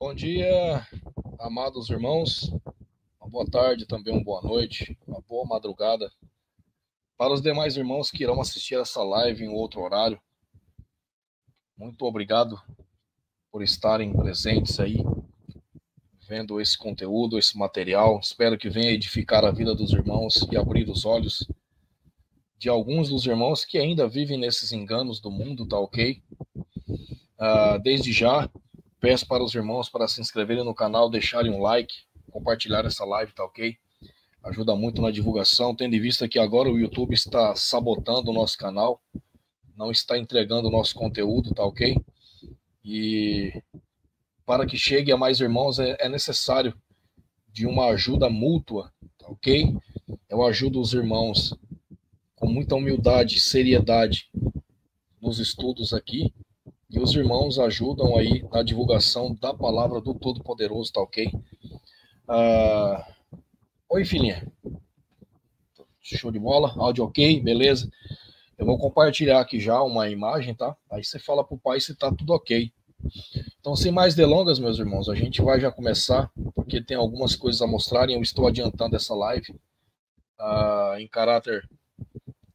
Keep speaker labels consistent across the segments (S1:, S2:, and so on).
S1: Bom dia, amados irmãos. Uma boa tarde, também uma boa noite, uma boa madrugada. Para os demais irmãos que irão assistir essa live em outro horário, muito obrigado por estarem presentes aí, vendo esse conteúdo, esse material. Espero que venha edificar a vida dos irmãos e abrir os olhos de alguns dos irmãos que ainda vivem nesses enganos do mundo, tá ok? Desde já, peço para os irmãos para se inscreverem no canal, deixarem um like, compartilhar essa live, tá ok? Ajuda muito na divulgação, tendo em vista que agora o YouTube está sabotando o nosso canal, não está entregando o nosso conteúdo, tá ok? E para que chegue a mais irmãos é necessário de uma ajuda mútua, tá ok? Eu ajudo os irmãos com muita humildade, seriedade nos estudos aqui, e os irmãos ajudam aí na divulgação da palavra do Todo-Poderoso, tá ok? Oi, filhinha. Show de bola, áudio ok, beleza? Eu vou compartilhar aqui já uma imagem, tá? Aí você fala pro pai se tá tudo ok. Então, sem mais delongas, meus irmãos, a gente vai já começar, porque tem algumas coisas a mostrarem. Eu estou adiantando essa live em caráter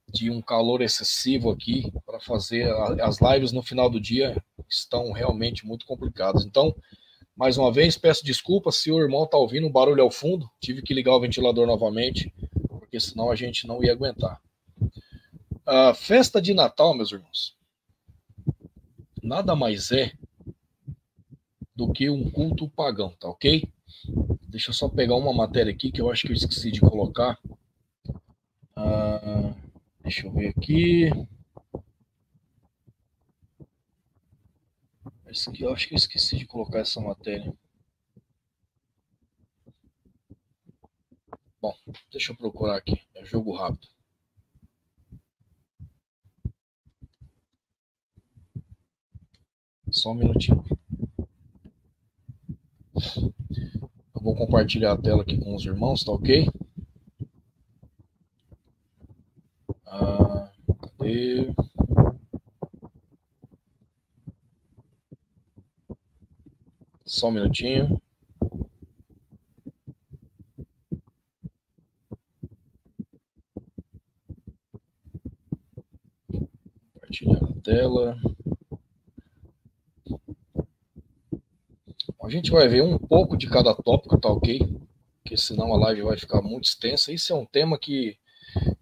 S1: de um calor excessivo aqui, para fazer as lives no final do dia estão realmente muito complicadas. Então, mais uma vez, peço desculpas se o irmão tá ouvindo um barulho ao fundo. Tive que ligar o ventilador novamente, porque senão a gente não ia aguentar. A festa de Natal, meus irmãos, nada mais é do que um culto pagão, tá ok? Deixa eu só pegar uma matéria aqui que eu acho que eu esqueci de colocar. Deixa eu ver aqui. Eu acho que eu esqueci de colocar essa matéria. Bom, deixa eu procurar aqui. É jogo rápido. Só um minutinho. Eu vou compartilhar a tela aqui com os irmãos, tá ok? Cadê? Só um minutinho. Compartilhar a tela. A gente vai ver um pouco de cada tópico, tá ok? Porque senão a live vai ficar muito extensa. Isso é um tema que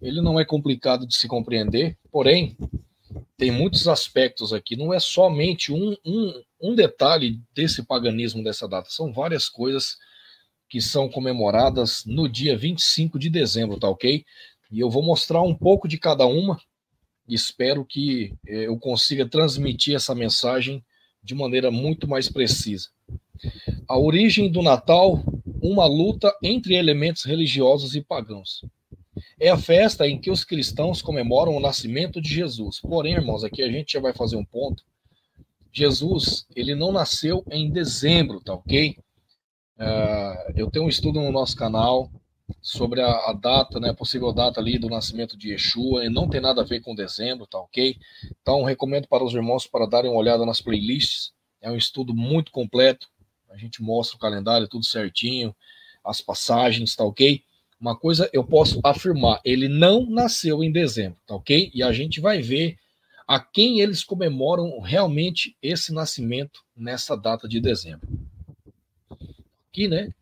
S1: ele não é complicado de se compreender, porém, tem muitos aspectos aqui. Não é somente um detalhe desse paganismo dessa data. São várias coisas que são comemoradas no dia 25 de dezembro, tá ok? E eu vou mostrar um pouco de cada uma e espero que eu consiga transmitir essa mensagem de maneira muito mais precisa. A origem do Natal, uma luta entre elementos religiosos e pagãos. É a festa em que os cristãos comemoram o nascimento de Jesus. Porém, irmãos, aqui a gente já vai fazer um ponto. Jesus, ele não nasceu em dezembro, tá ok? Eu tenho um estudo no nosso canal sobre a data, né, a possível data ali do nascimento de Yeshua, e não tem nada a ver com dezembro, tá ok? Então, recomendo para os irmãos para darem uma olhada nas playlists. É um estudo muito completo. A gente mostra o calendário tudo certinho, as passagens, tá ok? Uma coisa eu posso afirmar, ele não nasceu em dezembro, tá ok? E a gente vai ver a quem eles comemoram realmente esse nascimento nessa data de dezembro. Aqui, né?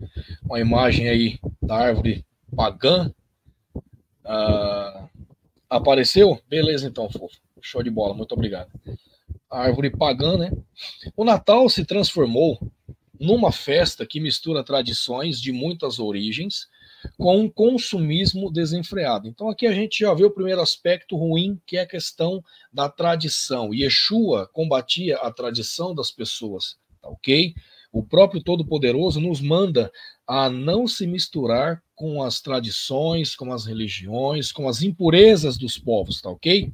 S1: Uma imagem aí da árvore pagã. Apareceu? Beleza, então, fofo. Show de bola, muito obrigado. A árvore pagã, né? O Natal se transformou numa festa que mistura tradições de muitas origens com um consumismo desenfreado. Então aqui a gente já vê o primeiro aspecto ruim, que é a questão da tradição. Yeshua combatia a tradição das pessoas, tá ok? O próprio Todo-Poderoso nos manda a não se misturar com as tradições, com as religiões, com as impurezas dos povos, tá ok?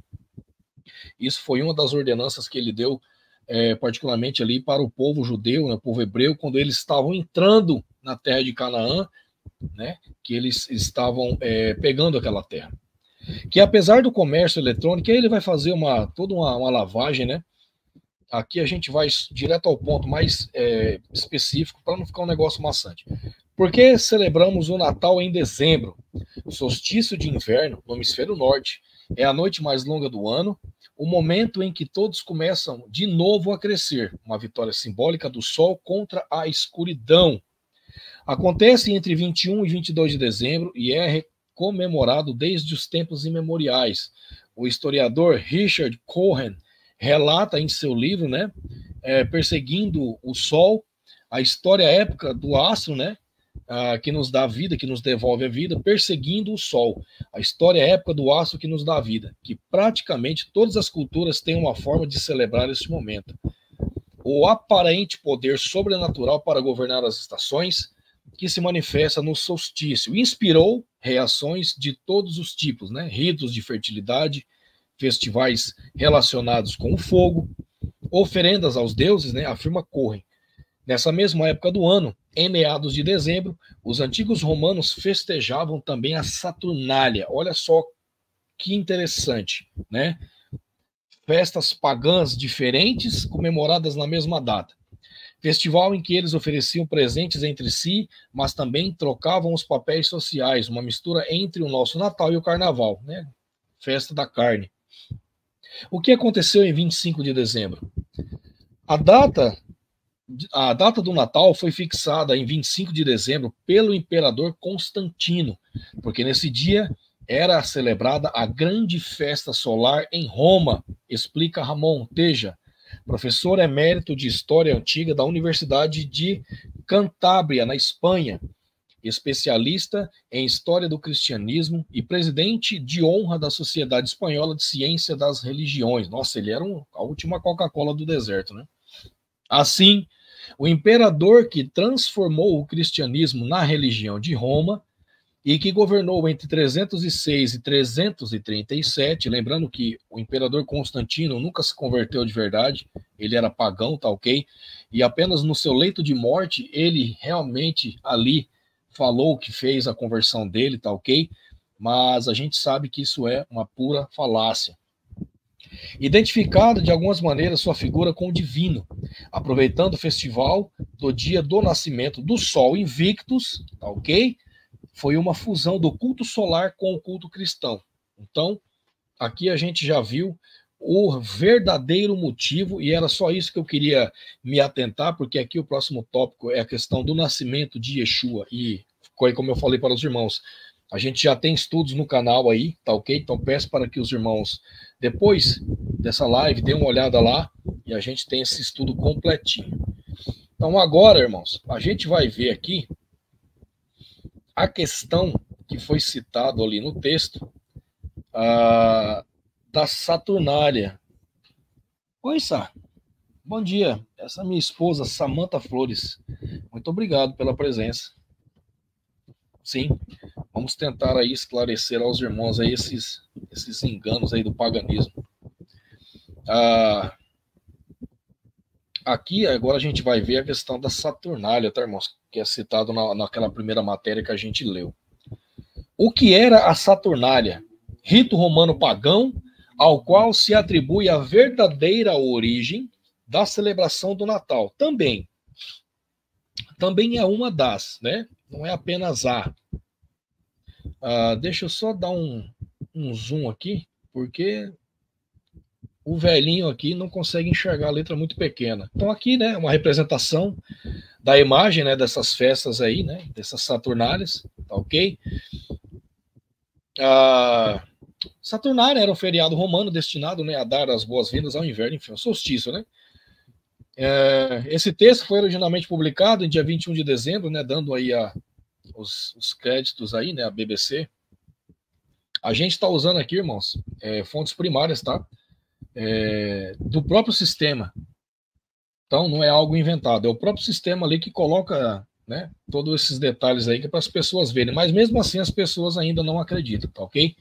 S1: Isso foi uma das ordenanças que ele deu, particularmente ali para o povo judeu, né, o povo hebreu, quando eles estavam entrando na terra de Canaã, né, que eles estavam pegando aquela terra. Que apesar do comércio eletrônico, ele vai fazer toda uma lavagem, né? aqui a gente vai direto ao ponto mais específico, para não ficar um negócio maçante. Por que celebramos o Natal em dezembro? O solstício de inverno, no hemisfério norte, é a noite mais longa do ano, o momento em que todos começam de novo a crescer, uma vitória simbólica do Sol contra a escuridão. Acontece entre 21 e 22 de dezembro e é comemorado desde os tempos imemoriais. O historiador Richard Cohen relata em seu livro, né, Perseguindo o Sol, a história épica do astro, né, que nos dá a vida, que nos devolve a vida, perseguindo o Sol, a história épica do astro que nos dá a vida, que praticamente todas as culturas têm uma forma de celebrar esse momento. O aparente poder sobrenatural para governar as estações, que se manifesta no solstício, inspirou reações de todos os tipos, né? Ritos de fertilidade, festivais relacionados com o fogo, oferendas aos deuses, né? Afirma Cohen. Nessa mesma época do ano, em meados de dezembro, os antigos romanos festejavam também a Saturnália. Olha só que interessante, né? Festas pagãs diferentes comemoradas na mesma data. Festival em que eles ofereciam presentes entre si, mas também trocavam os papéis sociais, uma mistura entre o nosso Natal e o Carnaval, né? Festa da carne. O que aconteceu em 25 de dezembro? A data do Natal foi fixada em 25 de dezembro pelo imperador Constantino, porque nesse dia era celebrada a grande festa solar em Roma, explica Ramon Teja, professor emérito de História Antiga da Universidade de Cantábria, na Espanha, especialista em História do Cristianismo e presidente de honra da Sociedade Espanhola de Ciência das Religiões. Nossa, ele era a última Coca-Cola do deserto, né? Assim, o imperador que transformou o cristianismo na religião de Roma e que governou entre 306 e 337, lembrando que o imperador Constantino nunca se converteu de verdade, ele era pagão, tá ok? E apenas no seu leito de morte, ele realmente ali falou que fez a conversão dele, tá ok? Mas a gente sabe que isso é uma pura falácia. Identificado de algumas maneiras sua figura com o divino, aproveitando o festival do dia do nascimento do Sol Invictus, tá ok? Foi uma fusão do culto solar com o culto cristão. Então, aqui a gente já viu o verdadeiro motivo, e era só isso que eu queria me atentar, porque aqui o próximo tópico é a questão do nascimento de Yeshua, e como eu falei para os irmãos, a gente já tem estudos no canal aí, tá ok? Então peço para que os irmãos, depois dessa live, dêem uma olhada lá, e a gente tem esse estudo completinho. Então agora, irmãos, a gente vai ver aqui a questão que foi citado ali no texto da Saturnália. Oi, Sá. Bom dia. Essa é minha esposa, Samantha Flores. Muito obrigado pela presença. Sim, vamos tentar aí esclarecer aos irmãos aí esses enganos aí do paganismo. Aqui, agora a gente vai ver a questão da Saturnália, tá, irmãos? Que é citado naquela primeira matéria que a gente leu. O que era a Saturnália? Rito romano pagão, ao qual se atribui a verdadeira origem da celebração do Natal. Também é uma das, né? Não é apenas a. Deixa eu só dar um zoom aqui, porque o velhinho aqui não consegue enxergar a letra muito pequena. Então aqui, né, uma representação da imagem, né, dessas festas aí, né, dessas Saturnálias, tá ok? Saturnália era um feriado romano destinado, né, a dar as boas-vindas ao inverno, enfim, ao solstício, né? Esse texto foi originalmente publicado em dia 21 de dezembro, né, dando aí os créditos aí, né, a BBC. A gente está usando aqui, irmãos, fontes primárias, tá? Do próprio sistema. Então, não é algo inventado, é o próprio sistema ali que coloca, né, todos esses detalhes aí para as pessoas verem. Mas mesmo assim, as pessoas ainda não acreditam, tá ok?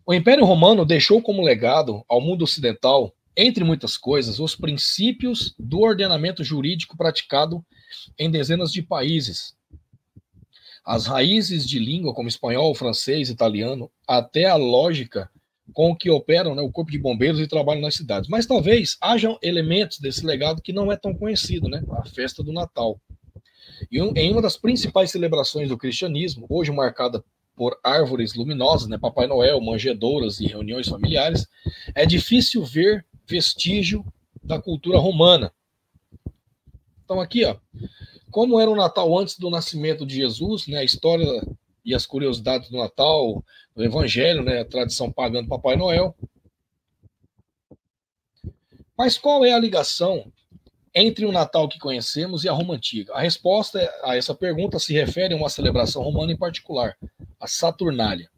S1: O Império Romano deixou como legado ao mundo ocidental, entre muitas coisas, os princípios do ordenamento jurídico praticado em dezenas de países. As raízes de língua como espanhol, francês, italiano, até a lógica com o que operam, né, o Corpo de Bombeiros e trabalham nas cidades. Mas talvez hajam elementos desse legado que não é tão conhecido, né? A festa do Natal. E em uma das principais celebrações do cristianismo, hoje marcada por árvores luminosas, né, Papai Noel, manjedouras e reuniões familiares, é difícil ver vestígio da cultura romana. Então aqui, ó, como era o Natal antes do nascimento de Jesus, né, a história e as curiosidades do Natal, do Evangelho, né, a tradição pagã do Papai Noel. Mas qual é a ligação entre o Natal que conhecemos e a Roma Antiga? A resposta a essa pergunta se refere a uma celebração romana em particular, a Saturnália.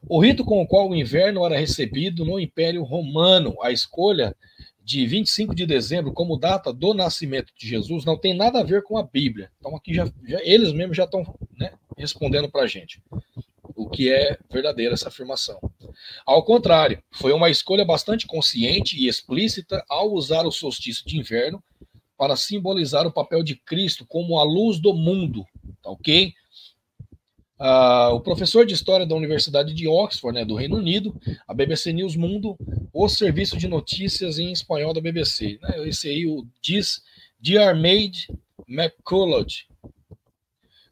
S1: O rito com o qual o inverno era recebido no Império Romano, a escolha de 25 de dezembro como data do nascimento de Jesus não tem nada a ver com a Bíblia. Então aqui eles mesmos já estão, né, respondendo para a gente o que é verdadeira essa afirmação. Ao contrário, foi uma escolha bastante consciente e explícita ao usar o solstício de inverno para simbolizar o papel de Cristo como a luz do mundo, tá ok? O professor de História da Universidade de Oxford, né, do Reino Unido, a BBC News Mundo, o serviço de notícias em espanhol da BBC. Né, esse aí diz Diarmaid McCulloch.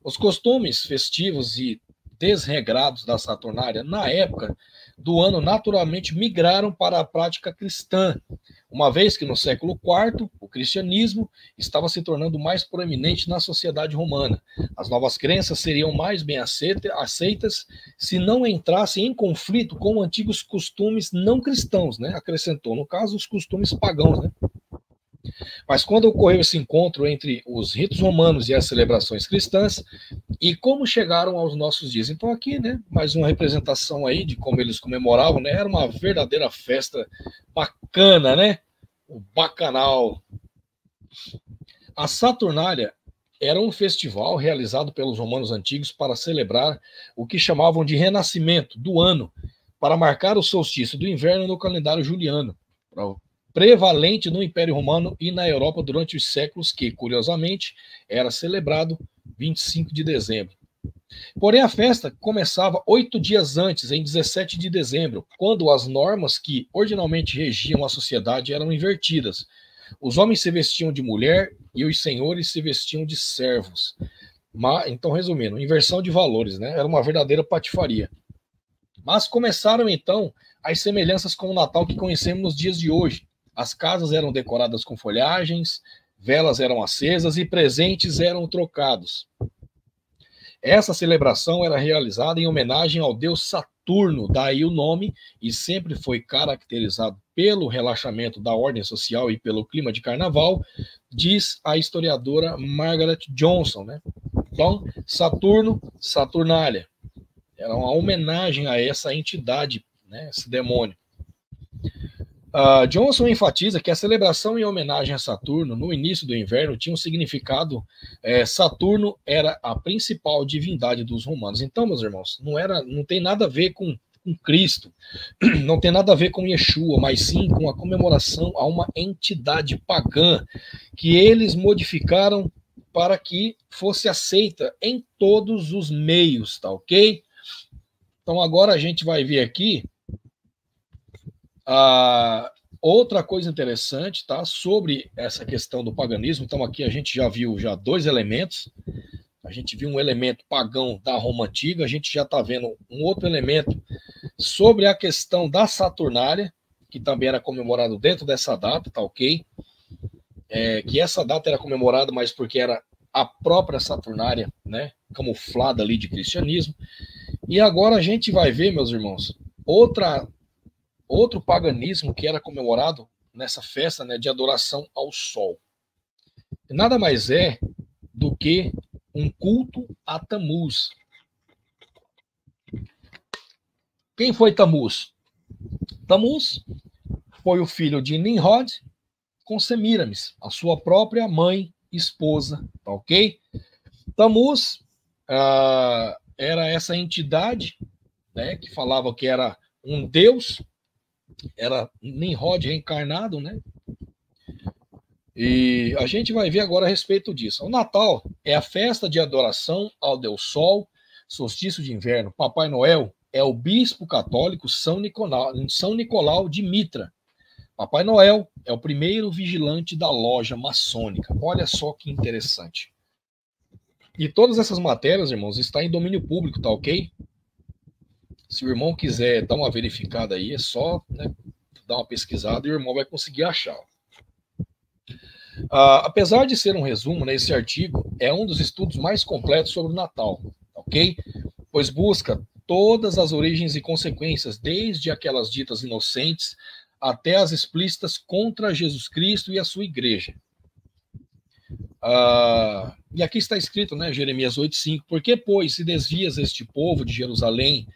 S1: Os costumes festivos e desregrados da Saturnália, na época do ano, naturalmente migraram para a prática cristã, uma vez que no século IV o cristianismo estava se tornando mais proeminente na sociedade romana. As novas crenças seriam mais bem aceitas se não entrassem em conflito com antigos costumes não cristãos, né? Acrescentou, no caso, os costumes pagãos, né? Mas quando ocorreu esse encontro entre os ritos romanos e as celebrações cristãs, e como chegaram aos nossos dias? Então aqui, né, mais uma representação aí de como eles comemoravam, né? Era uma verdadeira festa bacana, né? O bacanal. A Saturnália era um festival realizado pelos romanos antigos para celebrar o que chamavam de renascimento do ano, para marcar o solstício do inverno no calendário juliano, prevalente no Império Romano e na Europa durante os séculos que, curiosamente, era celebrado 25 de dezembro. Porém, a festa começava 8 dias antes, em 17 de dezembro, quando as normas que originalmente regiam a sociedade eram invertidas. Os homens se vestiam de mulher e os senhores se vestiam de servos. Então, resumindo, inversão de valores, né? Era uma verdadeira patifaria. Mas começaram, então, as semelhanças com o Natal que conhecemos nos dias de hoje. As casas eram decoradas com folhagens, velas eram acesas e presentes eram trocados. Essa celebração era realizada em homenagem ao deus Saturno, daí o nome, e sempre foi caracterizado pelo relaxamento da ordem social e pelo clima de carnaval, diz a historiadora Margaret Johnson, né? Então, Saturno, Saturnália. Era uma homenagem a essa entidade, né, esse demônio. Johnson enfatiza que a celebração em homenagem a Saturno no início do inverno tinha um significado. Saturno era a principal divindade dos romanos. Então, meus irmãos, não tem nada a ver com Cristo, não tem nada a ver com Yeshua, mas sim com a comemoração a uma entidade pagã que eles modificaram para que fosse aceita em todos os meios, tá ok? Então agora a gente vai ver aqui outra coisa interessante, tá? Sobre essa questão do paganismo. Então aqui a gente já viu dois elementos. A gente viu um elemento pagão da Roma Antiga, a gente já está vendo um outro elemento sobre a questão da Saturnália, que também era comemorado dentro dessa data, tá ok? Que essa data era comemorada, mas porque era a própria Saturnália, né? Camuflada ali de cristianismo. E agora a gente vai ver, meus irmãos, outro paganismo que era comemorado nessa festa, né, de adoração ao sol. Nada mais é do que um culto a Tamuz. Quem foi Tamuz? Tamuz foi o filho de Nimrod com Semiramis, a sua própria mãe, esposa, tá ok? Tamuz era essa entidade, né, que falava que era um deus, era Nimrod reencarnado, né? E a gente vai ver agora a respeito disso. O Natal é a festa de adoração ao Deus Sol, solstício de inverno, Papai Noel, é o bispo católico São Nicolau de Mitra. Papai Noel é o primeiro vigilante da loja maçônica. Olha só que interessante. E todas essas matérias, irmãos, estão em domínio público, tá ok? Se o irmão quiser dar uma verificada aí, é só, né, dar uma pesquisada e o irmão vai conseguir achar. Apesar de ser um resumo, né, esse artigo é um dos estudos mais completos sobre o Natal, ok? Pois busca todas as origens e consequências, desde aquelas ditas inocentes até as explícitas contra Jesus Cristo e a sua igreja. E aqui está escrito, né, Jeremias 8,5, por que, pois, se desvias este povo de Jerusalém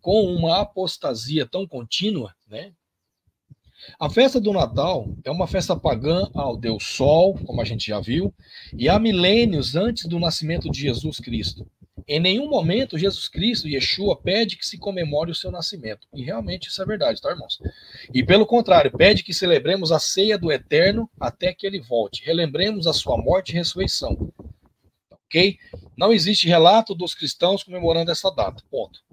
S1: com uma apostasia tão contínua, né? A festa do Natal é uma festa pagã ao Deus Sol, como a gente já viu, e há milênios antes do nascimento de Jesus Cristo. Em nenhum momento Jesus Cristo, Yeshua, pede que se comemore o seu nascimento. E realmente isso é verdade, tá, irmãos? E pelo contrário, pede que celebremos a ceia do Eterno até que ele volte. Relembremos a sua morte e ressurreição. Ok? Não existe relato dos cristãos comemorando essa data. Ponto.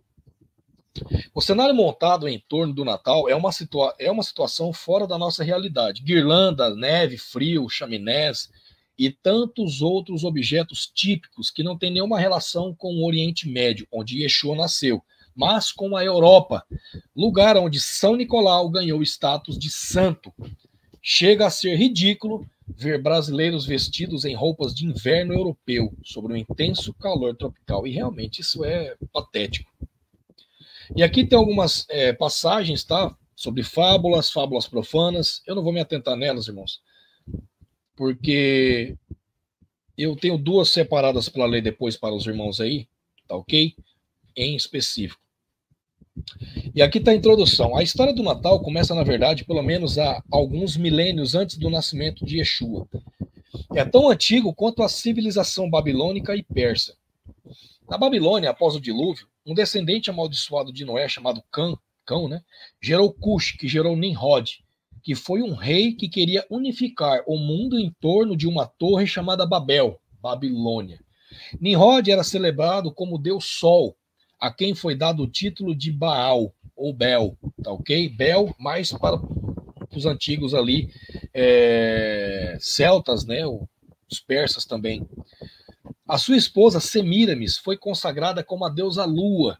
S1: O cenário montado em torno do Natal é uma situação fora da nossa realidade. Guirlanda, neve, frio, chaminés e tantos outros objetos típicos que não têm nenhuma relação com o Oriente Médio, onde Yeshua nasceu, mas com a Europa, lugar onde São Nicolau ganhou status de santo. Chega a ser ridículo ver brasileiros vestidos em roupas de inverno europeu, sob um intenso calor tropical. E realmente isso é patético. E aqui tem algumas passagens, tá? Sobre fábulas profanas. Eu não vou me atentar nelas, irmãos, porque eu tenho duas separadas para ler depois para os irmãos aí, tá ok? Em específico. E aqui está a introdução. A história do Natal começa, na verdade, pelo menos há alguns milênios antes do nascimento de Yeshua. É tão antigo quanto a civilização babilônica e persa. Na Babilônia, após o dilúvio, um descendente amaldiçoado de Noé, chamado Cão, né, gerou Cush, que gerou Nimrod, que foi um rei que queria unificar o mundo em torno de uma torre chamada Babel, Babilônia. Nimrod era celebrado como Deus Sol, a quem foi dado o título de Baal, ou Bel, tá ok? Bel, mais para os antigos ali, celtas, né, os persas também. A sua esposa, Semíramis, foi consagrada como a deusa Lua,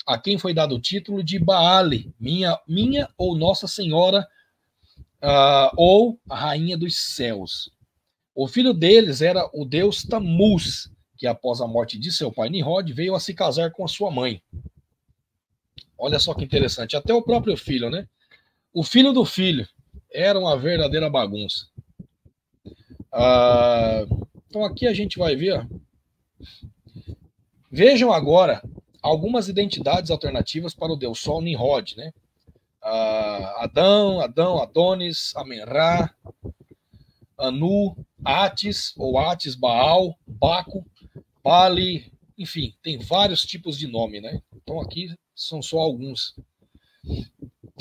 S1: a quem foi dado o título de Baale, minha ou Nossa Senhora, ou a Rainha dos Céus. O filho deles era o deus Tammuz, que após a morte de seu pai Nimrod, veio a se casar com a sua mãe. Olha só que interessante, até o próprio filho, né? O filho do filho era uma verdadeira bagunça. Então aqui a gente vai ver. Vejam agora algumas identidades alternativas para o Deus Sol Nimrod, né? Adão, Adonis, Amenrá, Anu, Atis, ou Atis, Baal, Baco, Bali, enfim, tem vários tipos de nome, né? Então aqui são só alguns.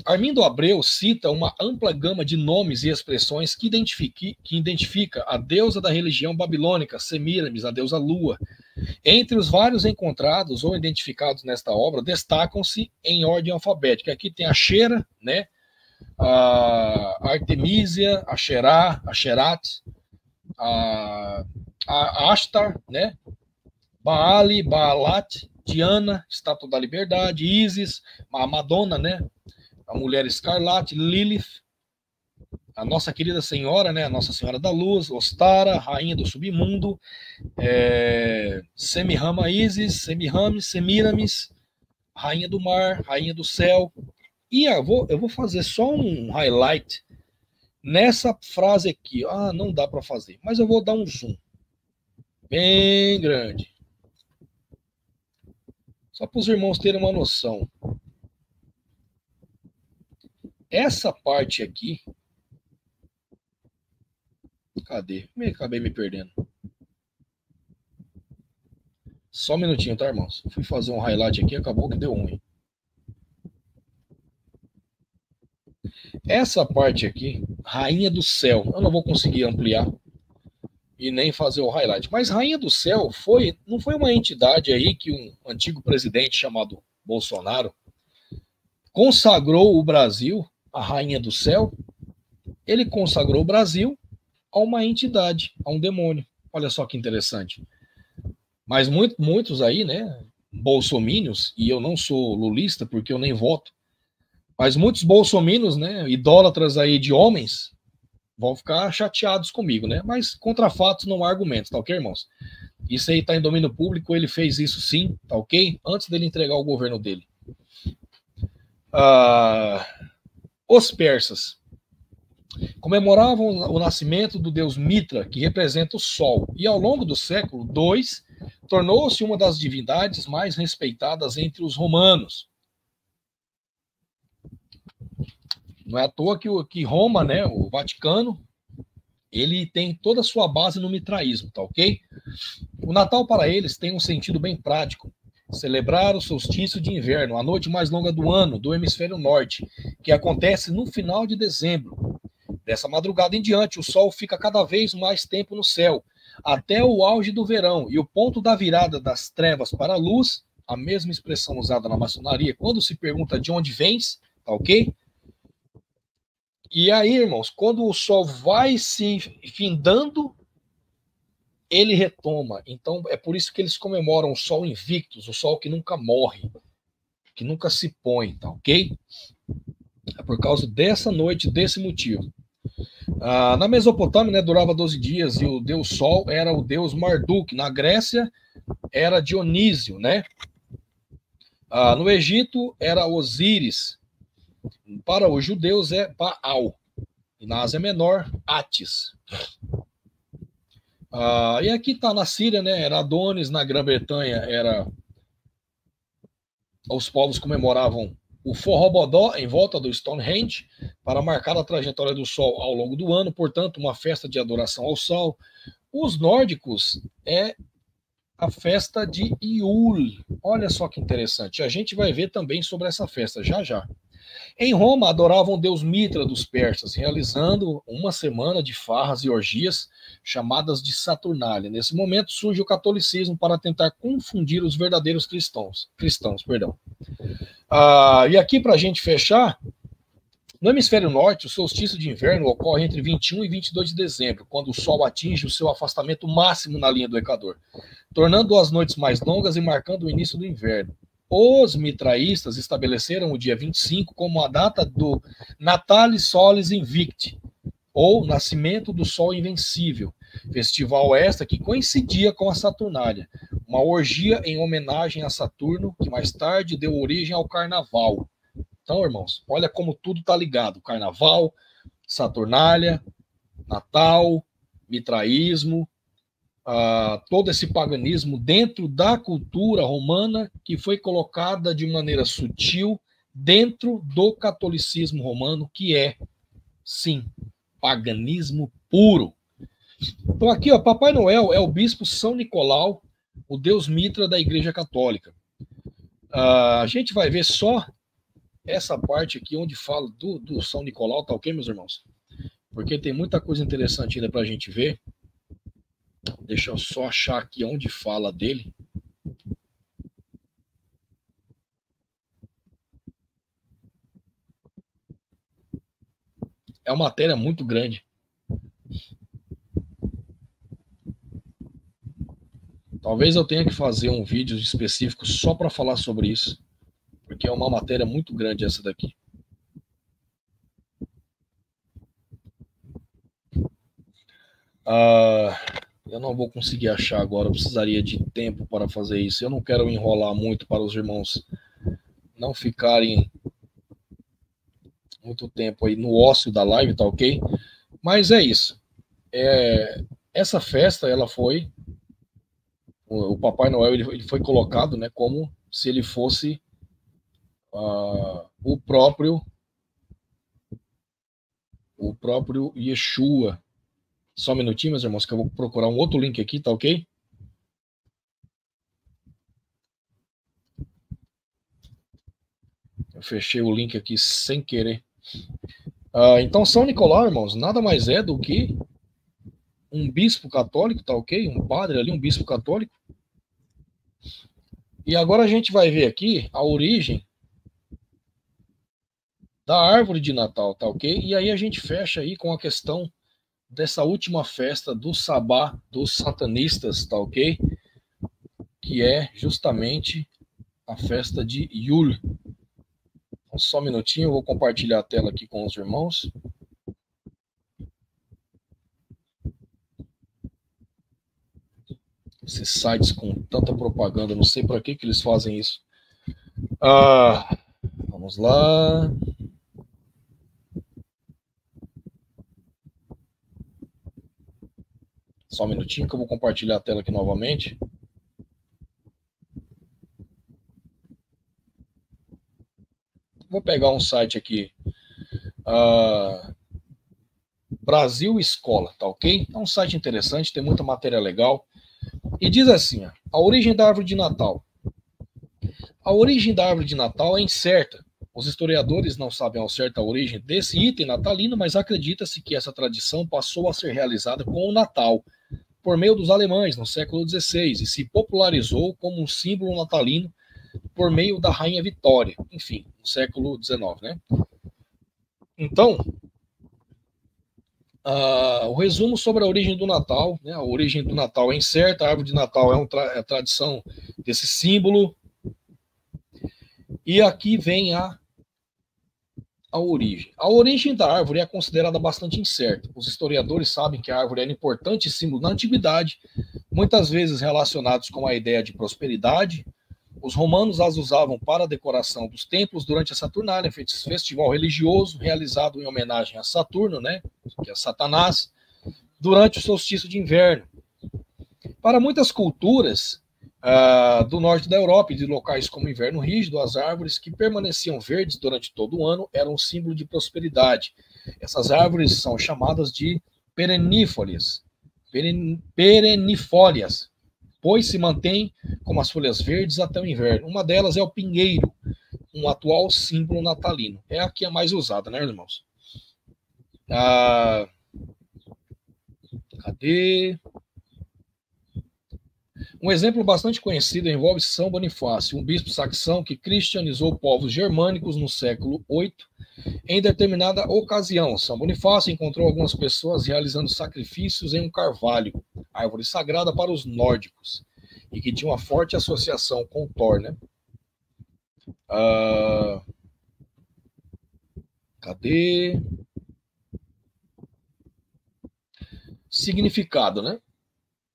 S1: Armindo Abreu cita uma ampla gama de nomes e expressões que identifica a deusa da religião babilônica, Semíramis, a deusa Lua. Entre os vários encontrados ou identificados nesta obra, destacam-se em ordem alfabética. Aqui tem a Xera, né? A Artemísia, a Xerá, a Xerat, a Ashtar, né? Baali, Baalat, Diana, Estátua da Liberdade, Ísis, a Madonna, né? A Mulher Escarlate, Lilith, a Nossa Querida Senhora, né? A Nossa Senhora da Luz, Ostara, Rainha do Submundo, Semirama Ísis, Semiramis, Semiramis, Rainha do Mar, Rainha do Céu. E eu vou fazer só um highlight nessa frase aqui. Não dá para fazer, mas eu vou dar um zoom bem grande. Só para os irmãos terem uma noção. Essa parte aqui. Cadê? Acabei me perdendo. Só um minutinho, tá, irmãos? Fui fazer um highlight aqui, acabou que deu ruim. Essa parte aqui, Rainha do Céu, eu não vou conseguir ampliar e nem fazer o highlight. Mas Rainha do Céu não foi uma entidade aí que um antigo presidente chamado Bolsonaro, consagrou o Brasil, a rainha do céu, ele consagrou o Brasil a uma entidade, a um demônio. Olha só que interessante. Mas muitos aí, né, bolsomínios, e eu não sou lulista porque eu nem voto, mas muitos bolsomínios, né, idólatras aí de homens, vão ficar chateados comigo, né? Mas contra fatos não há argumentos, tá ok, irmãos? Isso aí tá em domínio público, ele fez isso sim, tá ok? Antes dele entregar o governo dele. Os persas comemoravam o nascimento do deus Mitra, que representa o sol, e ao longo do século II, tornou-se uma das divindades mais respeitadas entre os romanos. Não é à toa que Roma, né, o Vaticano, ele tem toda a sua base no mitraísmo, tá ok? O Natal para eles tem um sentido bem prático. Celebrar o solstício de inverno, a noite mais longa do ano, do hemisfério norte, que acontece no final de dezembro. Dessa madrugada em diante, o sol fica cada vez mais tempo no céu, até o auge do verão, e o ponto da virada das trevas para a luz, a mesma expressão usada na maçonaria, quando se pergunta de onde vens, tá ok? E aí, irmãos, quando o sol vai se findando, ele retoma. Então, é por isso que eles comemoram o sol invictus, o sol que nunca morre, que nunca se põe, tá ok? É por causa dessa noite, desse motivo. Na Mesopotâmia, né, durava 12 dias e o deus Sol era o deus Marduk. Na Grécia, era Dionísio, né? No Egito, era Osíris. Para os judeus, é Baal. E na Ásia Menor, Atis. E aqui está na Síria, né? Era Adonis. Na Grã-Bretanha, era... Os povos comemoravam o Forrobodó em volta do Stonehenge para marcar a trajetória do Sol ao longo do ano, portanto, uma festa de adoração ao Sol. Os nórdicos é a festa de Iul. Olha só que interessante. A gente vai ver também sobre essa festa já já. Em Roma, adoravam o deus Mitra dos persas, realizando uma semana de farras e orgias chamadas de Saturnália. Nesse momento surge o catolicismo para tentar confundir os verdadeiros cristãos. E aqui, para a gente fechar, no hemisfério norte, o solstício de inverno ocorre entre 21 e 22 de dezembro, quando o Sol atinge o seu afastamento máximo na linha do Equador, tornando as noites mais longas e marcando o início do inverno. Os mitraístas estabeleceram o dia 25 como a data do Natalis Solis Invicti, ou Nascimento do Sol Invencível, festival esta que coincidia com a Saturnália, uma orgia em homenagem a Saturno, que mais tarde deu origem ao Carnaval. Então, irmãos, olha como tudo está ligado. Carnaval, Saturnália, Natal, mitraísmo, todo esse paganismo dentro da cultura romana que foi colocada de maneira sutil dentro do catolicismo romano, que é, sim, paganismo puro. Então aqui, ó, Papai Noel é o bispo São Nicolau, o deus Mitra da Igreja Católica. A gente vai ver só essa parte aqui onde fala do São Nicolau, tá ok, meus irmãos? Porque tem muita coisa interessante ainda pra gente ver. Deixa eu só achar aqui onde fala dele. É uma matéria muito grande. Talvez eu tenha que fazer um vídeo específico só para falar sobre isso, porque é uma matéria muito grande essa daqui. Eu não vou conseguir achar agora, eu precisaria de tempo para fazer isso. Eu não quero enrolar muito para os irmãos não ficarem muito tempo aí no ócio da live, tá ok? Mas é isso. Essa festa, ela foi... O Papai Noel ele foi colocado, né, como se ele fosse o próprio Yeshua. Só um minutinho, meus irmãos, que eu vou procurar um outro link aqui, tá ok? Eu fechei o link aqui sem querer. Então, São Nicolau, irmãos, nada mais é do que um bispo católico, tá ok? Um padre ali, um bispo católico, E agora a gente vai ver aqui a origem da árvore de Natal, tá ok? E aí a gente fecha aí com a questão dessa última festa do Sabá dos satanistas, tá ok? Que é justamente a festa de Yule. Então, só um minutinho, eu vou compartilhar a tela aqui com os irmãos. Esses sites com tanta propaganda, não sei para que eles fazem isso. Vamos lá. Só um minutinho que eu vou compartilhar a tela aqui novamente. Vou pegar um site aqui. Brasil Escola, tá ok? É um site interessante, tem muita matéria legal. E diz assim, a origem da árvore de Natal. A origem da árvore de Natal é incerta. Os historiadores não sabem ao certo a origem desse item natalino, mas acredita-se que essa tradição passou a ser realizada com o Natal, por meio dos alemães, no século XVI, e se popularizou como um símbolo natalino por meio da Rainha Vitória, enfim, no século XIX, né? Então, o resumo sobre a origem do Natal, né? A origem do Natal é incerta, a árvore de Natal é a tradição desse símbolo. E aqui vem a origem. A origem da árvore é considerada bastante incerta. Os historiadores sabem que a árvore era um importante símbolo na antiguidade, muitas vezes relacionados com a ideia de prosperidade. Os romanos as usavam para a decoração dos templos durante a Saturnália, festival religioso realizado em homenagem a Saturno, né, que é Satanás, durante o solstício de inverno. Para muitas culturas do norte da Europa e de locais como inverno rígido, as árvores que permaneciam verdes durante todo o ano eram um símbolo de prosperidade. Essas árvores são chamadas de perennifólias, pois se mantêm com as folhas verdes até o inverno. Uma delas é o pinheiro, um atual símbolo natalino. É a que é mais usada, né, irmãos? Cadê? Um exemplo bastante conhecido envolve São Bonifácio, um bispo saxão que cristianizou povos germânicos no século VIII. Em determinada ocasião, São Bonifácio encontrou algumas pessoas realizando sacrifícios em um carvalho, árvore sagrada para os nórdicos, e que tinha uma forte associação com Thor, né? Cadê? Significado, né?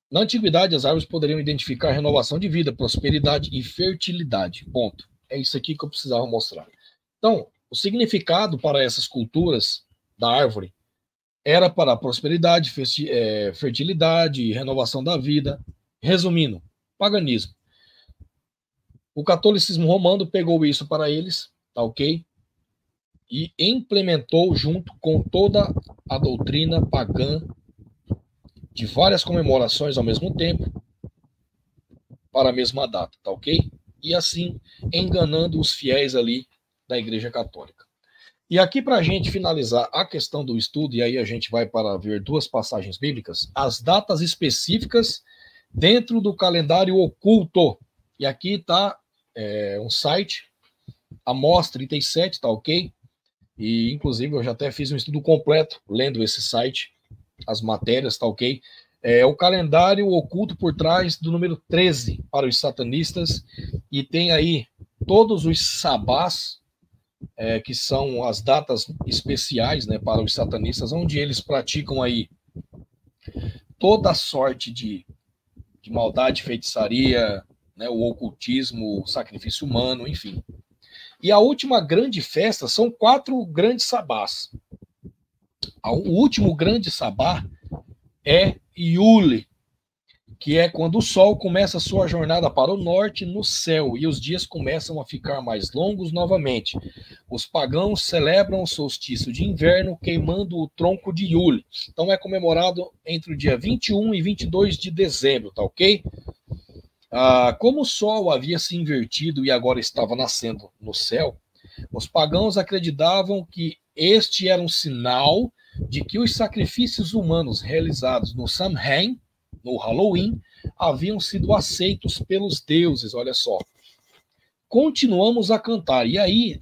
S1: Na antiguidade, as árvores poderiam identificar renovação de vida, prosperidade e fertilidade. Ponto. É isso aqui que eu precisava mostrar. Então, o significado para essas culturas da árvore era para prosperidade, fertilidade e renovação da vida. Resumindo, paganismo. O catolicismo romano pegou isso para eles, tá ok? E implementou junto com toda a doutrina pagã de várias comemorações ao mesmo tempo para a mesma data, tá ok? E assim enganando os fiéis ali da Igreja Católica. E aqui para a gente finalizar a questão do estudo, e aí a gente vai para ver duas passagens bíblicas, as datas específicas dentro do calendário oculto. E aqui está um site, Amós 37, tá ok? E inclusive eu já até fiz um estudo completo lendo esse site, as matérias, tá ok? O calendário oculto por trás do número 13 para os satanistas, e tem aí todos os sabás, que são as datas especiais, né, para os satanistas, onde eles praticam aí toda sorte de maldade, feitiçaria, né, o ocultismo, o sacrifício humano, enfim. E a última grande festa são 4 grandes sabás. O último grande sabá é Yule, que é quando o sol começa a sua jornada para o norte no céu e os dias começam a ficar mais longos novamente. Os pagãos celebram o solstício de inverno queimando o tronco de Yule. Então é comemorado entre o dia 21 e 22 de dezembro, tá ok? Como o sol havia se invertido e agora estava nascendo no céu, os pagãos acreditavam que este era um sinal de que os sacrifícios humanos realizados no Samhain, no Halloween, haviam sido aceitos pelos deuses, olha só. continuamos a cantar. E aí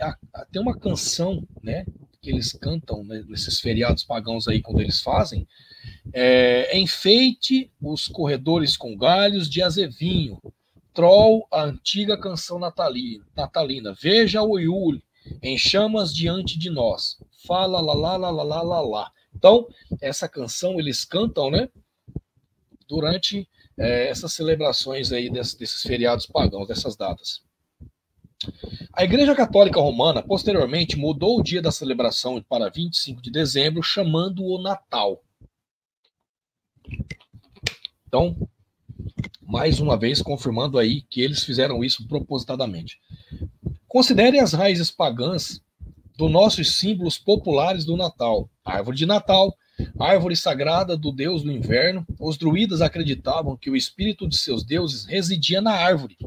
S1: tem uma canção, né, que eles cantam, né, nesses feriados pagãos aí, quando eles fazem, enfeite os corredores com galhos de azevinho, Troll, a antiga canção natalina, veja o Iule em chamas diante de nós, fala lá, lá, lá, lá, lá, lá, lá. Então, essa canção eles cantam, né, durante essas celebrações aí desses feriados pagãos, dessas datas. A Igreja Católica Romana, posteriormente, mudou o dia da celebração para 25 de dezembro, chamando-o Natal. Então, mais uma vez, confirmando aí que eles fizeram isso propositadamente. Considere as raízes pagãs dos nossos símbolos populares do Natal. Árvore de Natal, árvore sagrada do deus do inverno. Os druidas acreditavam que o espírito de seus deuses residia na árvore.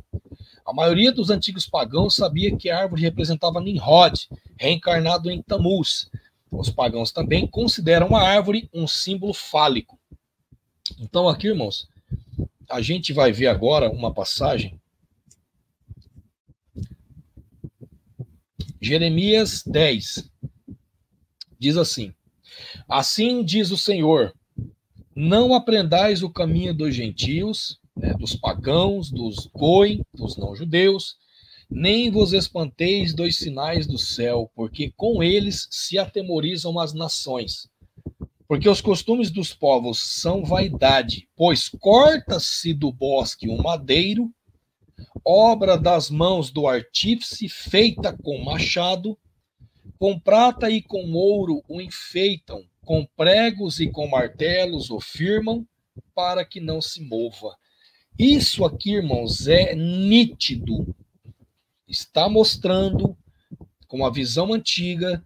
S1: A maioria dos antigos pagãos sabia que a árvore representava Nimrod, reencarnado em Tammuz. Os pagãos também consideram a árvore um símbolo fálico. Então aqui, irmãos, a gente vai ver agora uma passagem. Jeremias 10. Diz assim: assim diz o Senhor, não aprendais o caminho dos gentios, dos pagãos, dos goi, dos não-judeus, nem vos espanteis dos sinais do céu, porque com eles se atemorizam as nações. Porque os costumes dos povos são vaidade, pois corta-se do bosque um madeiro, obra das mãos do artífice, feita com machado, com prata e com ouro o enfeitam, com pregos e com martelos o firmam, para que não se mova. Isso aqui, irmãos, é nítido. Está mostrando, com a visão antiga,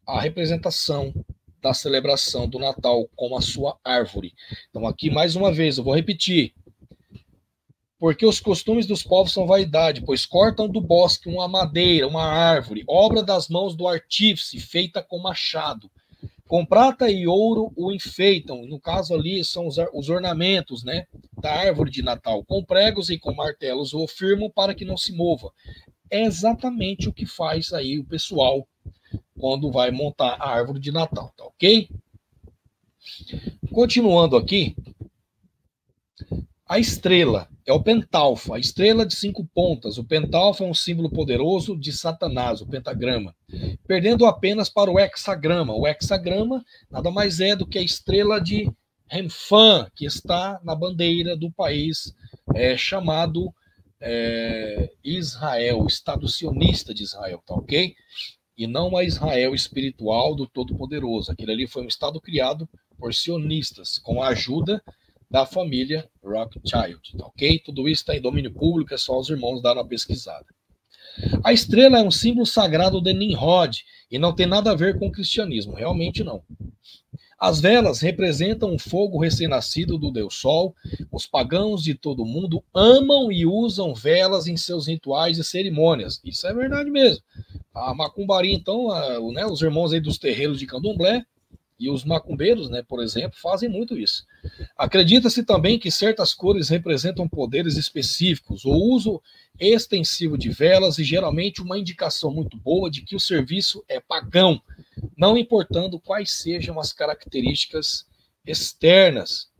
S1: a representação da celebração do Natal como a sua árvore. Então aqui, mais uma vez, eu vou repetir. Porque os costumes dos povos são vaidade, pois cortam do bosque uma madeira, uma árvore, obra das mãos do artífice, feita com machado. Com prata e ouro o enfeitam, no caso ali são os ornamentos, né, da árvore de Natal. Com pregos e com martelos o firmam para que não se mova. É exatamente o que faz aí o pessoal quando vai montar a árvore de Natal, tá ok? Continuando aqui, a estrela é o pentalfa, a estrela de 5 pontas. O pentalfa é um símbolo poderoso de Satanás, o pentagrama, perdendo apenas para o hexagrama. O hexagrama nada mais é do que a estrela de Remphan, que está na bandeira do país chamado Israel, o Estado sionista de Israel, tá ok? E não a Israel espiritual do Todo-Poderoso. Aquele ali foi um Estado criado por sionistas, com a ajuda da família Rothschild, tá ok? Tudo isso está em domínio público, é só os irmãos darem uma pesquisada. A estrela é um símbolo sagrado de Nimrod e não tem nada a ver com o cristianismo, realmente não. As velas representam um fogo recém-nascido do Deus Sol. Os pagãos de todo o mundo amam e usam velas em seus rituais e cerimônias. Isso é verdade mesmo. A macumbaria, então, os irmãos aí dos terreiros de candomblé e os macumbeiros, né, por exemplo, fazem muito isso. Acredita-se também que certas cores representam poderes específicos. O uso extensivo de velas e geralmente uma indicação muito boa de que o serviço é pagão, não importando quais sejam as características externas.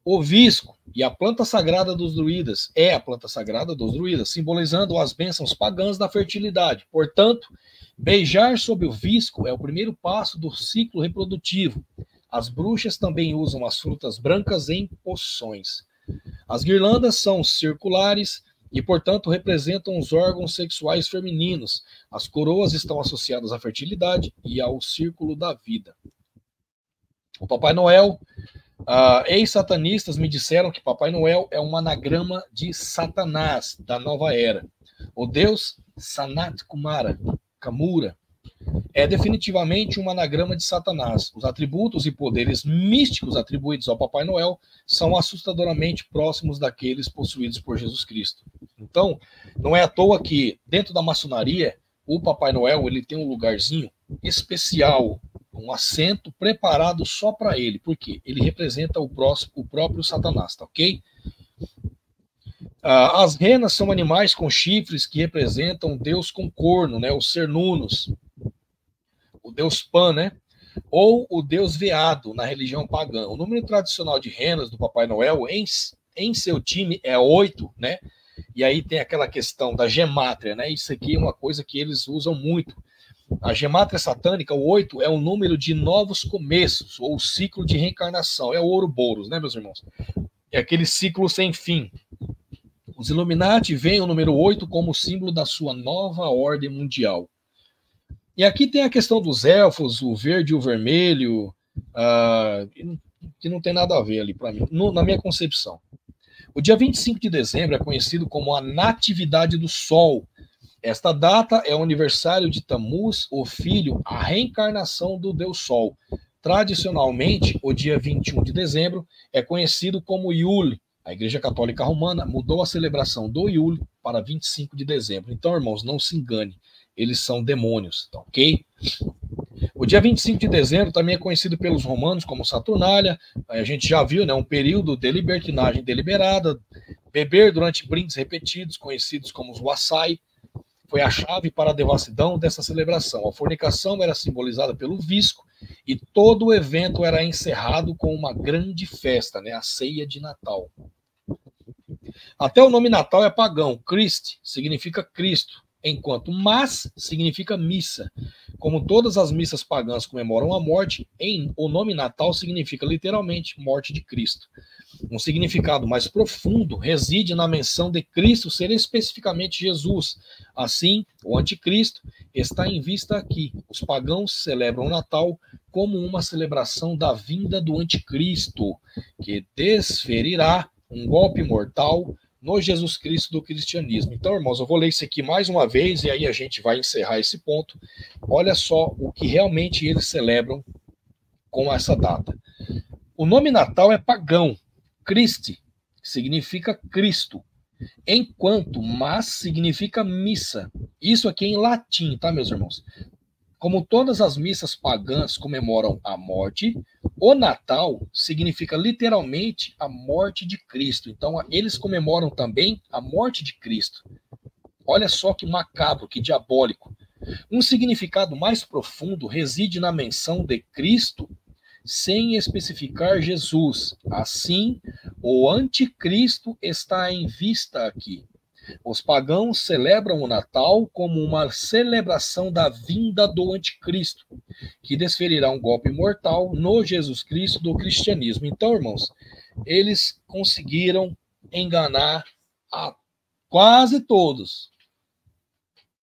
S1: O visco e a planta sagrada dos druidas é a planta sagrada dos druidas, simbolizando as bênçãos pagãs da fertilidade. Portanto, beijar sob o visco é o primeiro passo do ciclo reprodutivo. As bruxas também usam as frutas brancas em poções. As guirlandas são circulares e, portanto, representam os órgãos sexuais femininos. As coroas estão associadas à fertilidade e ao círculo da vida. O Papai Noel, ex-satanistas me disseram que Papai Noel é um anagrama de Satanás, da nova era. O deus Sanat Kamura, é definitivamente um anagrama de Satanás. Os atributos e poderes místicos atribuídos ao Papai Noel são assustadoramente próximos daqueles possuídos por Jesus Cristo. Então, não é à toa que, dentro da maçonaria, o Papai Noel ele tem um lugarzinho especial, um assento preparado só para ele, porque ele representa o próprio Satanás, tá ok? As renas são animais com chifres que representam Deus com corno, né? Os Cernunnos, o Deus Pan, né? Ou o Deus Veado na religião pagã. O número tradicional de renas do Papai Noel em seu time é 8, né? E aí tem aquela questão da gemátria, né? Isso aqui é uma coisa que eles usam muito. A gemátria satânica, o 8, é um número de novos começos, ou ciclo de reencarnação. É o Ouroboros, né, meus irmãos? É aquele ciclo sem fim. Os Illuminati veem o número 8 como símbolo da sua nova ordem mundial. E aqui tem a questão dos elfos, o verde e o vermelho, que não tem nada a ver ali para mim, na minha concepção. O dia 25 de dezembro é conhecido como a Natividade do Sol. Esta data é o aniversário de Tammuz, o filho, a reencarnação do Deus Sol. Tradicionalmente, o dia 21 de dezembro é conhecido como Yule. A Igreja Católica Romana mudou a celebração do Yule para 25 de dezembro. Então, irmãos, não se engane. Eles são demônios, tá ok? O dia 25 de dezembro também é conhecido pelos romanos como Saturnália. A gente já viu, né? Um período de libertinagem deliberada. Beber durante brindes repetidos, conhecidos como os wassai, foi a chave para a devassidão dessa celebração. A fornicação era simbolizada pelo visco e todo o evento era encerrado com uma grande festa, né? A ceia de Natal. Até o nome Natal é pagão. Christ significa Cristo, enquanto mas significa missa. Como todas as missas pagãs comemoram a morte, o nome Natal significa literalmente morte de Cristo. Um significado mais profundo reside na menção de Cristo ser especificamente Jesus. Assim, o anticristo está em vista aqui. Os pagãos celebram o Natal como uma celebração da vinda do anticristo, que desferirá um golpe mortal no Jesus Cristo do cristianismo. Então, irmãos, eu vou ler isso aqui mais uma vez e aí a gente vai encerrar esse ponto. Olha só o que realmente eles celebram com essa data. O nome Natal é pagão. Christi significa Cristo, enquanto mas significa missa. Isso aqui é em latim, tá, meus irmãos? Como todas as missas pagãs comemoram a morte, o Natal significa literalmente a morte de Cristo. Então, eles comemoram também a morte de Cristo. Olha só que macabro, que diabólico. Um significado mais profundo reside na menção de Cristo sem especificar Jesus. Assim, o anticristo está em vista aqui. Os pagãos celebram o Natal como uma celebração da vinda do anticristo, que desferirá um golpe mortal no Jesus Cristo do cristianismo. Então, irmãos, eles conseguiram enganar a quase todos.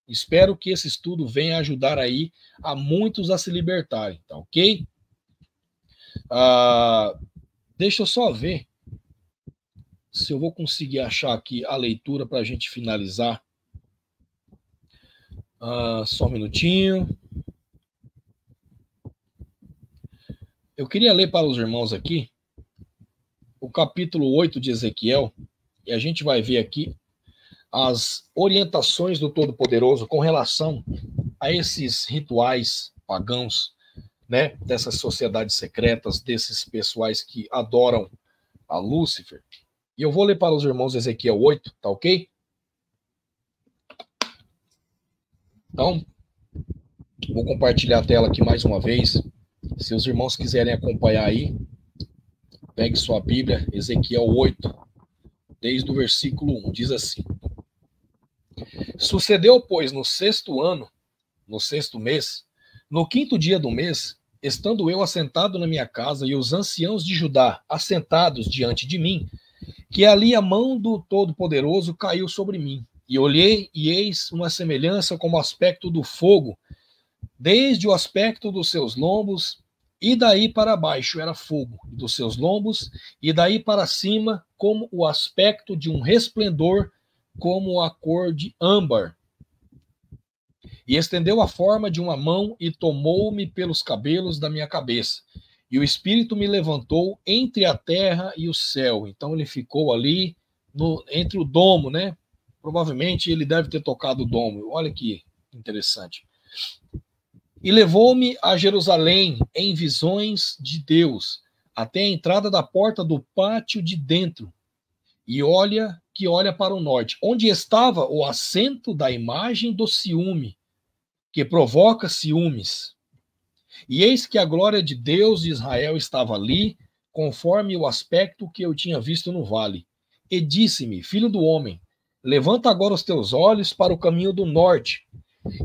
S1: Espero que esse estudo venha ajudar aí a muitos a se libertarem, tá ok? Deixa eu só ver se eu vou conseguir achar aqui a leitura para a gente finalizar. Só um minutinho. Eu queria ler para os irmãos aqui o capítulo 8 de Ezequiel, e a gente vai ver aqui as orientações do Todo-Poderoso com relação a esses rituais pagãos, né, dessas sociedades secretas, desses pessoais que adoram a Lúcifer. E eu vou ler para os irmãos Ezequiel 8, tá ok? Então, vou compartilhar a tela aqui mais uma vez. Se os irmãos quiserem acompanhar aí, pegue sua Bíblia, Ezequiel 8, desde o versículo 1, diz assim: Sucedeu, pois, no 6º ano, no 6º mês, no 5º dia do mês, estando eu assentado na minha casa e os anciãos de Judá assentados diante de mim, que ali a mão do Todo-Poderoso caiu sobre mim. E olhei, e eis uma semelhança como o aspecto do fogo, desde o aspecto dos seus lombos, e daí para baixo era fogo, dos seus lombos, e daí para cima, como o aspecto de um resplendor, como a cor de âmbar. E estendeu a forma de uma mão e tomou-me pelos cabelos da minha cabeça. E o Espírito me levantou entre a terra e o céu. Então ele ficou ali entre o domo, né? Provavelmente ele deve ter tocado o domo. Olha que interessante. E levou-me a Jerusalém em visões de Deus, até a entrada da porta do pátio de dentro. E olha, que olha para o norte, onde estava o assento da imagem do ciúme, que provoca ciúmes. E eis que a glória de Deus de Israel estava ali, conforme o aspecto que eu tinha visto no vale. E disse-me, filho do homem, levanta agora os teus olhos para o caminho do norte.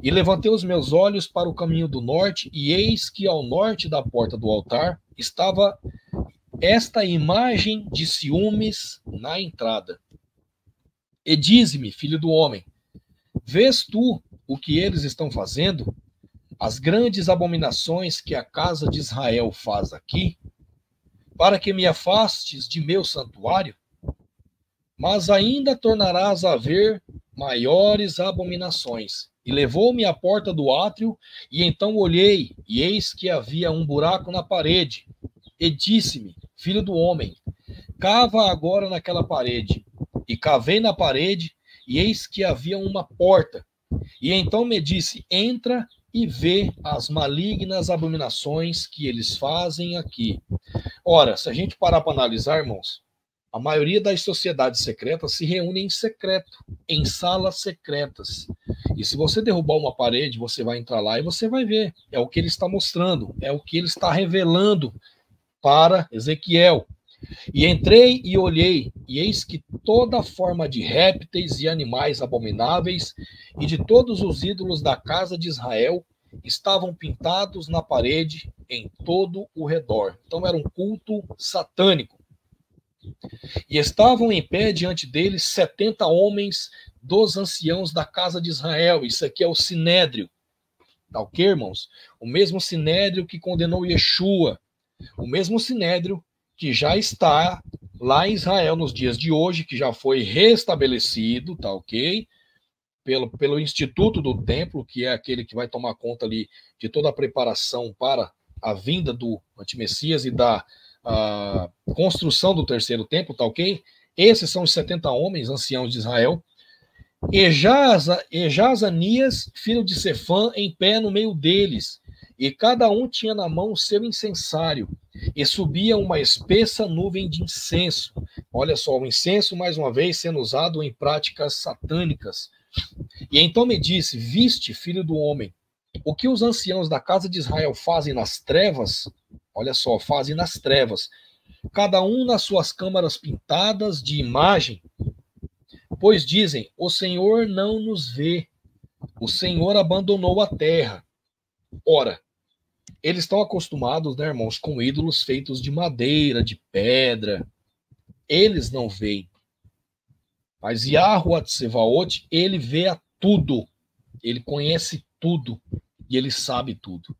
S1: E levantei os meus olhos para o caminho do norte, e eis que ao norte da porta do altar estava esta imagem de ciúmes na entrada. E diz-me, filho do homem, vês tu o que eles estão fazendo? As grandes abominações que a casa de Israel faz aqui, para que me afastes de meu santuário? Mas ainda tornarás a ver maiores abominações. E levou-me à porta do átrio, e então olhei, e eis que havia um buraco na parede. E disse-me, filho do homem, cava agora naquela parede. E cavei na parede, e eis que havia uma porta. E então me disse, entra e vê as malignas abominações que eles fazem aqui. Ora, se a gente parar para analisar, irmãos, a maioria das sociedades secretas se reúne em secreto, em salas secretas. E se você derrubar uma parede, você vai entrar lá e você vai ver. É o que ele está mostrando, é o que ele está revelando para Ezequiel. E entrei e olhei, e eis que toda forma de répteis e animais abomináveis e de todos os ídolos da casa de Israel estavam pintados na parede em todo o redor. Então era um culto satânico. E estavam em pé diante deles 70 homens dos anciãos da casa de Israel. Isso aqui é o Sinédrio. Tá ok, irmãos? O mesmo Sinédrio que condenou Yeshua. O mesmo Sinédrio que já está lá em Israel nos dias de hoje, que já foi restabelecido, tá ok? Pelo Instituto do Templo, que é aquele que vai tomar conta ali de toda a preparação para a vinda do Antimessias e da construção do terceiro templo, tá ok? Esses são os 70 homens, anciãos de Israel. E Jazanias, filho de Sefã, em pé no meio deles, e cada um tinha na mão o seu incensário, e subia uma espessa nuvem de incenso. Olha só, o incenso, mais uma vez, sendo usado em práticas satânicas. E então me disse, viste, filho do homem, o que os anciãos da casa de Israel fazem nas trevas? Olha só, fazem nas trevas, cada um nas suas câmaras pintadas de imagem, pois dizem, o Senhor não nos vê, o Senhor abandonou a terra. Ora, eles estão acostumados, né, irmãos, com ídolos feitos de madeira, de pedra. Eles não veem. Mas Yahuwah Tsevaot, ele vê a tudo. Ele conhece tudo. E ele sabe tudo.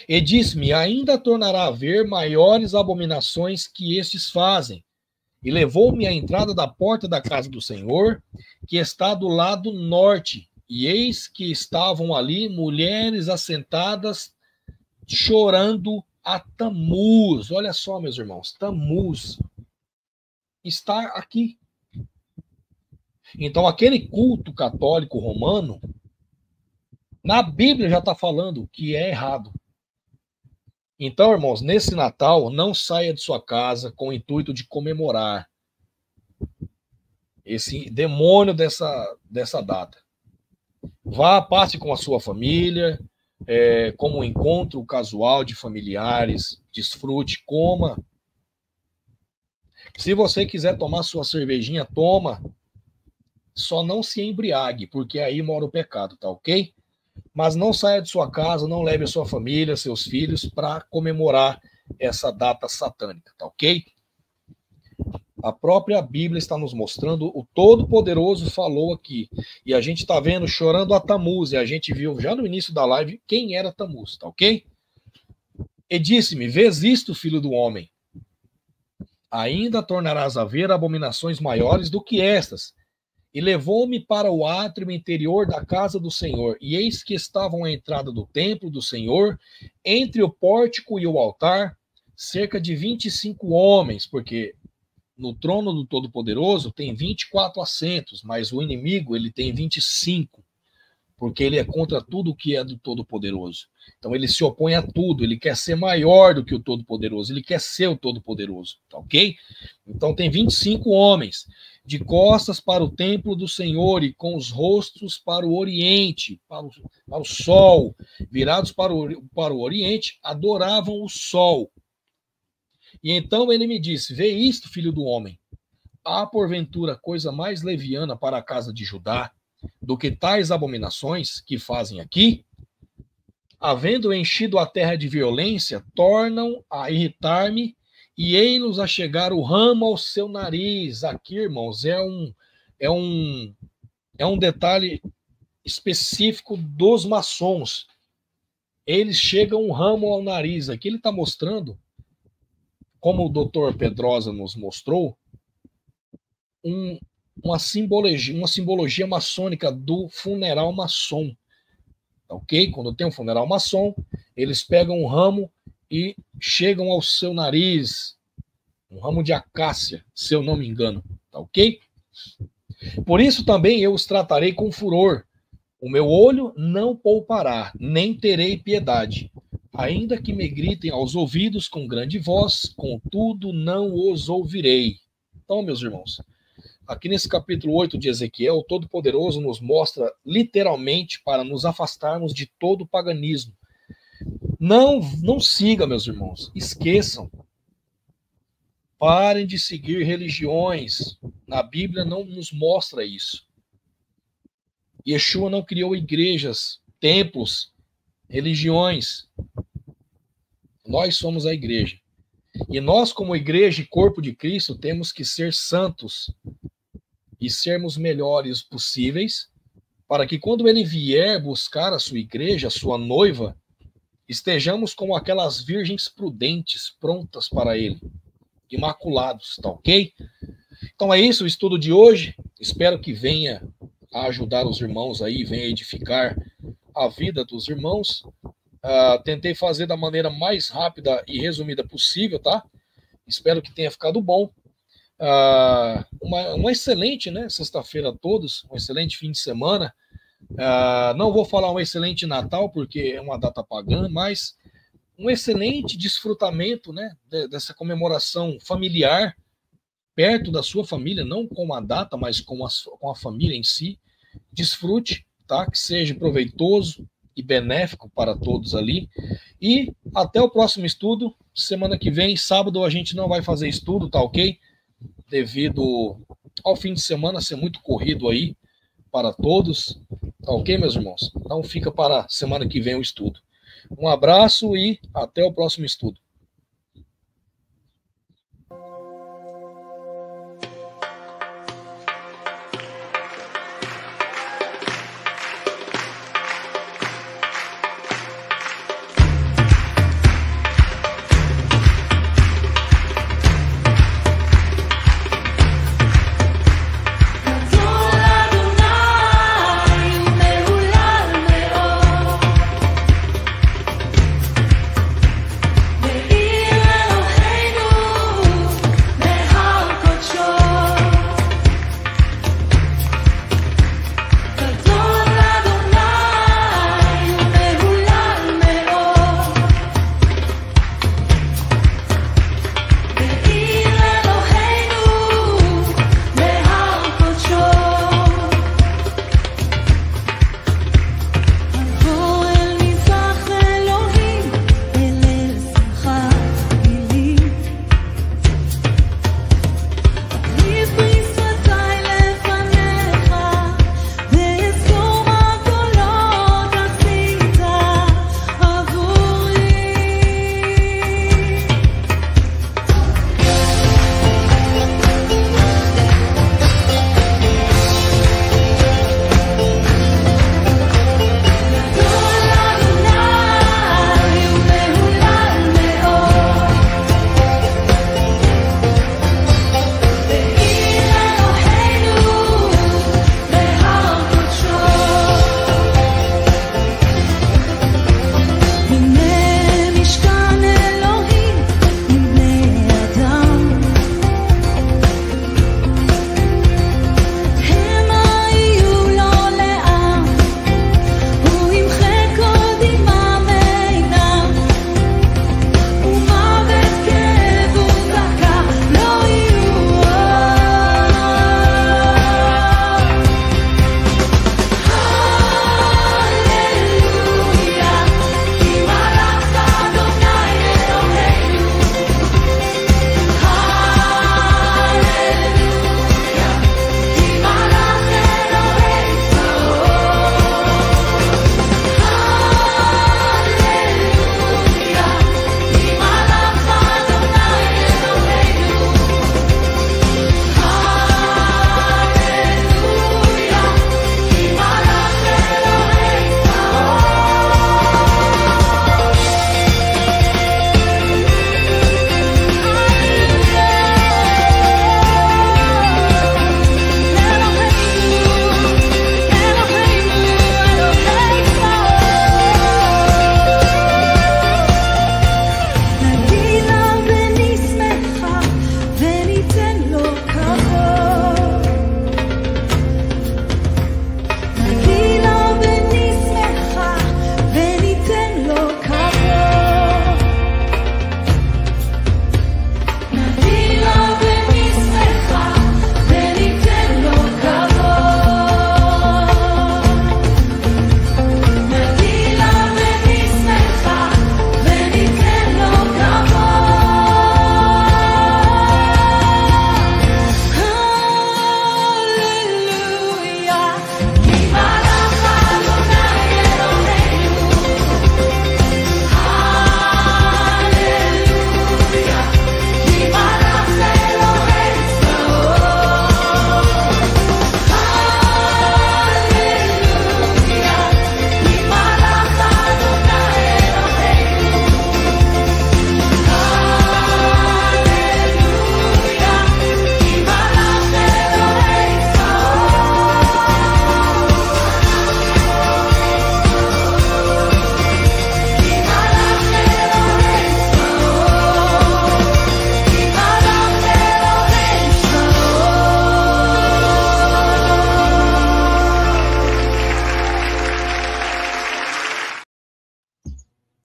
S1: E disse-me, ainda tornará a ver maiores abominações que estes fazem. E levou-me à entrada da porta da casa do Senhor, que está do lado norte. E eis que estavam ali mulheres assentadas, chorando a Tamuz. Olha só, meus irmãos, Tamuz está aqui. Então, aquele culto católico romano, na Bíblia já está falando que é errado. Então, irmãos, nesse Natal, não saia de sua casa com o intuito de comemorar esse demônio dessa data. Vá, passe com a sua família, como um encontro casual de familiares, desfrute, coma. Se você quiser tomar sua cervejinha, toma. Só não se embriague, porque aí mora o pecado, tá ok? Mas não saia de sua casa, não leve a sua família, seus filhos, para comemorar essa data satânica, tá ok? A própria Bíblia está nos mostrando, o Todo-Poderoso falou aqui, e a gente está vendo chorando a Tamuz, e a gente viu já no início da live quem era Tamuz, tá ok? E disse-me, vês isto, filho do homem? Ainda tornarás a ver abominações maiores do que estas. E levou-me para o átrio interior da casa do Senhor, e eis que estavam à entrada do templo do Senhor, entre o pórtico e o altar, cerca de 25 homens, porque no trono do Todo-Poderoso tem 24 assentos, mas o inimigo ele tem 25, porque ele é contra tudo que é do Todo-Poderoso. Então ele se opõe a tudo, ele quer ser maior do que o Todo-Poderoso, ele quer ser o Todo-Poderoso, tá ok? Então tem 25 homens. de costas para o templo do Senhor e com os rostos para o oriente, para o sol, virados para o oriente, adoravam o sol. E então ele me disse: vê isto, filho do homem. Há porventura coisa mais leviana para a casa de Judá do que tais abominações que fazem aqui? Havendo enchido a terra de violência, tornam a irritar-me e ei-los a chegar o ramo ao seu nariz. Aqui, irmãos, é um detalhe específico dos maçons. Eles chegam um ramo ao nariz. Aqui ele está mostrando, como o doutor Pedrosa nos mostrou, uma simbologia maçônica do funeral maçom. Ok? Quando tem um funeral maçom, eles pegam um ramo e chegam ao seu nariz, um ramo de acácia, se eu não me engano, tá ok? Por isso também eu os tratarei com furor. O meu olho não poupará, nem terei piedade. Ainda que me gritem aos ouvidos com grande voz, contudo não os ouvirei. Então, meus irmãos, aqui nesse capítulo 8 de Ezequiel, o Todo-Poderoso nos mostra literalmente para nos afastarmos de todo o paganismo. Não siga, meus irmãos, esqueçam. Parem de seguir religiões. Na Bíblia não nos mostra isso. Yeshua não criou igrejas, templos, religiões. Nós somos a igreja. E nós, como igreja e corpo de Cristo, temos que ser santos e sermos melhores possíveis, para que quando ele vier buscar a sua igreja, a sua noiva, estejamos como aquelas virgens prudentes, prontas para ele, imaculados, tá ok? Então é isso o estudo de hoje. Espero que venha a ajudar os irmãos aí, venha edificar a vida dos irmãos. Tentei fazer da maneira mais rápida e resumida possível, tá? Espero que tenha ficado bom. Uma excelente, né, sexta-feira a todos, um excelente fim de semana. Não vou falar um excelente Natal, porque é uma data pagã, mas um excelente desfrutamento, né, dessa comemoração familiar, perto da sua família, não com a data, mas com a família em si. Desfrute, tá? Que seja proveitoso e benéfico para todos ali. E até o próximo estudo. Semana que vem, sábado, a gente não vai fazer estudo, tá ok? Devido ao fim de semana ser muito corrido aí para todos. Tá ok, meus irmãos? Então fica para semana que vem o estudo. Um abraço e até o próximo estudo.